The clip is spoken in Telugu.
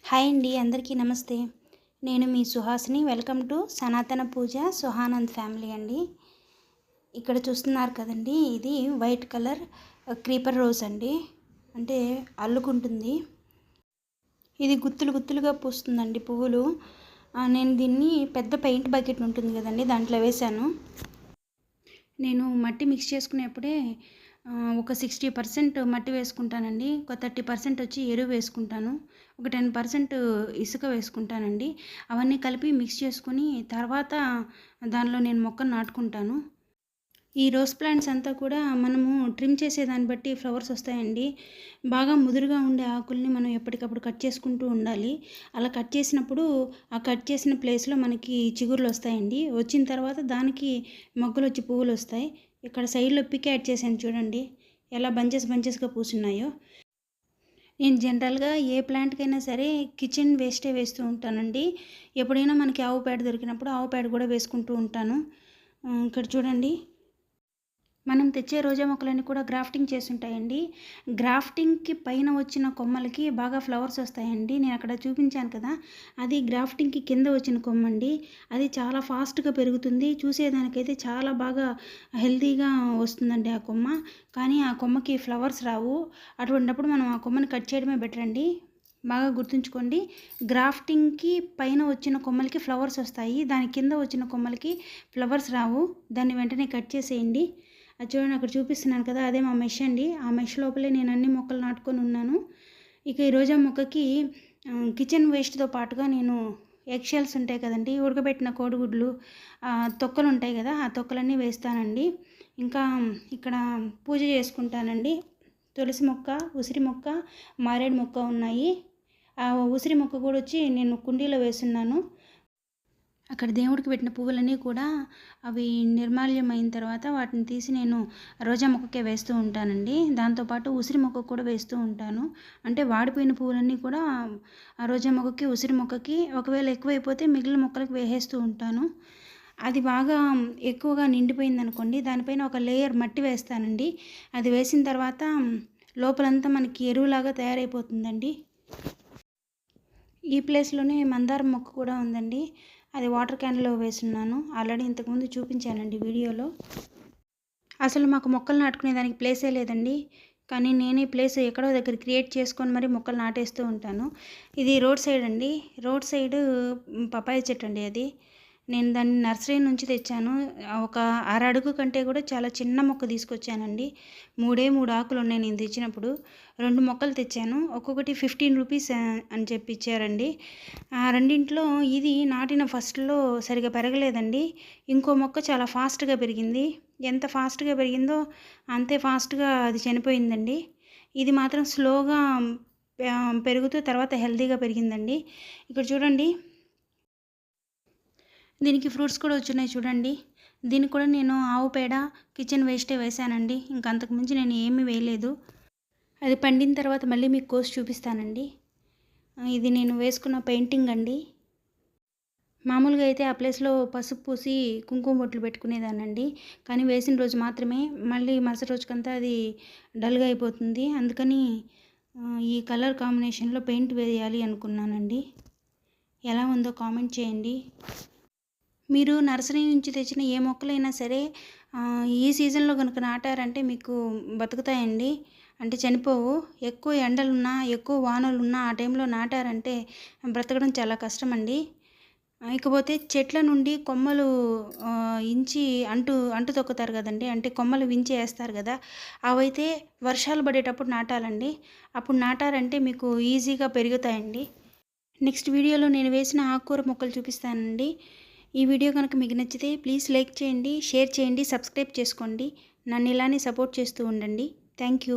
హాయ్ అండి, అందరికీ నమస్తే. నేను మీ సుహాసిని. వెల్కమ్ టు సనాతన పూజ సుహానంద్ ఫ్యామిలీ అండి. ఇక్కడ చూస్తున్నారు కదండి, ఇది వైట్ కలర్ క్రీపర్ రోజ్ అండి. అంటే అల్లుకుంటుంది. ఇది గుత్తులు గుత్తులుగా పూస్తుందండి పువ్వులు. నేను దీన్ని పెద్ద పెయింట్ బకెట్ ఉంటుంది కదండి, దాంట్లో వేశాను. నేను మట్టి మిక్స్ చేసుకునేప్పుడే ఒక 60% మట్టి వేసుకుంటానండి. ఒక 30% వచ్చి ఎరువు వేసుకుంటాను. ఒక 10% ఇసుక వేసుకుంటానండి. అవన్నీ కలిపి మిక్స్ చేసుకుని తర్వాత దానిలో నేను మొక్కను నాటుకుంటాను. ఈ రోజ్ ప్లాంట్స్ అంతా కూడా మనము ట్రిమ్ చేసేదాన్ని బట్టి ఫ్లవర్స్ వస్తాయండి. బాగా ముదురుగా ఉండే ఆకుల్ని మనం ఎప్పటికప్పుడు కట్ చేసుకుంటూ ఉండాలి. అలా కట్ చేసినప్పుడు ఆ కట్ చేసిన ప్లేస్లో మనకి చిగుర్లు వస్తాయండి. వచ్చిన తర్వాత దానికి మొగ్గలు వచ్చి పువ్వులు వస్తాయి. ఇక్కడ సైడ్లో పిక్ యాడ్ చేశాను చూడండి, ఎలా బంచెస్గా పూసున్నాయో. నేను జనరల్గా ఏ ప్లాంట్కైనా సరే కిచెన్ వేస్టే వేస్తూ ఉంటానండి. ఎప్పుడైనా మనకి ఆవు పేడ దొరికినప్పుడు ఆవు పేడ కూడా వేసుకుంటూ ఉంటాను. ఇక్కడ చూడండి, మనం తెచ్చే రోజా మొక్కలన్నీ కూడా గ్రాఫ్టింగ్ చేసి ఉంటాయండి. గ్రాఫ్టింగ్కి పైన వచ్చిన కొమ్మలకి బాగా ఫ్లవర్స్ వస్తాయండి. నేను అక్కడ చూపించాను కదా, అది గ్రాఫ్టింగ్కి కింద వచ్చిన కొమ్మండి. అది చాలా ఫాస్ట్గా పెరుగుతుంది. చూసేదానికైతే చాలా బాగా హెల్తీగా వస్తుందండి ఆ కొమ్మ. కానీ ఆ కొమ్మకి ఫ్లవర్స్ రావు. అటువంటిప్పుడు మనం ఆ కొమ్మని కట్ చేయడమే బెటర్ అండి. బాగా గుర్తుంచుకోండి, గ్రాఫ్టింగ్కి పైన వచ్చిన కొమ్మలకి ఫ్లవర్స్ వస్తాయి, దాని కింద వచ్చిన కొమ్మలకి ఫ్లవర్స్ రావు. దాన్ని వెంటనే కట్ చేసేయండి. అది చూడండి, అక్కడ చూపిస్తున్నాను కదా, అదే మా మెష్ అండి. ఆ మెష్ లోపలే నేను అన్ని మొక్కలు నాటుకొని ఉన్నాను. ఇక ఈ రోజా మొక్కకి కిచెన్ వేస్ట్తో పాటుగా నేను ఎగ్ షెల్స్ ఉంటాయి కదండి, ఉడకబెట్టిన కోడిగుడ్లు తొక్కలు ఉంటాయి కదా, ఆ తొక్కలన్నీ వేస్తానండి. ఇంకా ఇక్కడ పూజ చేసుకుంటానండి. తులసి మొక్క, ఉసిరి మొక్క, మారేడు మొక్క ఉన్నాయి. ఆ ఉసిరి మొక్క కూడా వచ్చి నేను కుండీలో వేస్తున్నాను. అక్కడ దేవుడికి పెట్టిన పువ్వులన్నీ కూడా అవి నిర్మాల్యం అయిన తర్వాత వాటిని తీసి నేను రోజా మొక్కకే వేస్తూ ఉంటానండి. దాంతోపాటు ఉసిరి మొక్కకు కూడా వేస్తూ ఉంటాను. అంటే వాడిపోయిన పువ్వులన్నీ కూడా ఆ రోజా మొక్కకి, ఉసిరి మొక్కకి, ఒకవేళ ఎక్కువైపోతే మిగిలిన మొక్కలకు వేసేస్తూ ఉంటాను. అది బాగా ఎక్కువగా నిండిపోయిందనుకోండి, దానిపైన ఒక లేయర్ మట్టి వేస్తానండి. అది వేసిన తర్వాత లోపలంతా మనకి ఎరువులాగా తయారైపోతుందండి. ఈ ప్లేస్లోనే మందారం మొక్క కూడా ఉందండి. అది వాటర్ క్యాన్లో వేసున్నాను. ఆల్రెడీ ఇంతకుముందు చూపించానండి వీడియోలో. అసలు మాకు మొక్కలు నాటుకునే దానికి ప్లేసే లేదండి. కానీ నేను ఈ ప్లేస్ ఎక్కడో దగ్గర క్రియేట్ చేసుకొని మరి మొక్కలు నాటేస్తూ ఉంటాను. ఇది రోడ్ సైడ్ అండి. రోడ్ సైడ్ పపాయ చెట్టు అండి అది. నేను దాన్ని నర్సరీ నుంచి తెచ్చాను. ఒక 6 అడుగు కంటే కూడా చాలా చిన్న మొక్క తీసుకొచ్చానండి. 3 ఆకులు ఉన్నాయి నేను తెచ్చినప్పుడు. 2 మొక్కలు తెచ్చాను. ఒక్కొక్కటి 15 రూపీస్ అని చెప్పి ఇచ్చారండి. ఆ రెండింటిలో ఇది నాటిన ఫస్ట్లో సరిగా పెరగలేదండి. ఇంకో మొక్క చాలా ఫాస్ట్గా పెరిగింది. ఎంత ఫాస్ట్గా పెరిగిందో అంతే ఫాస్ట్గా అది చనిపోయిందండి. ఇది మాత్రం స్లోగా పెరుగుతూ తర్వాత హెల్తీగా పెరిగిందండి. ఇక్కడ చూడండి, దీనికి ఫ్రూట్స్ కూడా వచ్చున్నాయి చూడండి. దీనికి కూడా నేను ఆవు పేడ, కిచెన్ వేస్టే వేశానండి. ఇంక అంతకుమించి నేను ఏమీ వేయలేదు. అది పండిన తర్వాత మళ్ళీ మీకు కోసి చూపిస్తానండి. ఇది నేను వేసుకున్న పెయింటింగ్ అండి. మామూలుగా అయితే ఆ ప్లేస్లో పసుపు పూసి కుంకుమ బొట్లు పెట్టుకునేదానండి. కానీ వేసిన రోజు మాత్రమే, మళ్ళీ మరుసటి రోజుకంతా అది డల్గా అయిపోతుంది. అందుకని ఈ కలర్ కాంబినేషన్లో పెయింట్ వేయాలి అనుకున్నానండి. ఎలా ఉందో కామెంట్ చేయండి. మీరు నర్సరీ నుంచి తెచ్చిన ఏ మొక్కలైనా సరే ఈ సీజన్లో కనుక నాటారంటే మీకు బతుకుతాయండి. అంటే చనిపోవు. ఎక్కువ ఎండలున్నా, ఎక్కువ వానలున్నా ఆ టైంలో నాటారంటే బ్రతకడం చాలా కష్టమండి. ఇకపోతే చెట్ల నుండి కొమ్మలు ఇంచి అంటు తొక్కుతారు కదండి, అంటే కొమ్మలు వించి వేస్తారు కదా, అవైతే వర్షాలు పడేటప్పుడు నాటాలండి. అప్పుడు నాటారంటే మీకు ఈజీగా పెరుగుతాయండి. నెక్స్ట్ వీడియోలో నేను వేసిన ఆకుకూర మొక్కలు చూపిస్తానండి. ఈ వీడియో కనుక మీకు నచ్చితే ప్లీజ్ లైక్ చేయండి, షేర్ చేయండి, సబ్స్క్రైబ్ చేసుకోండి. నన్ను ఇలానే సపోర్ట్ చేస్తూ ఉండండి. Thank you.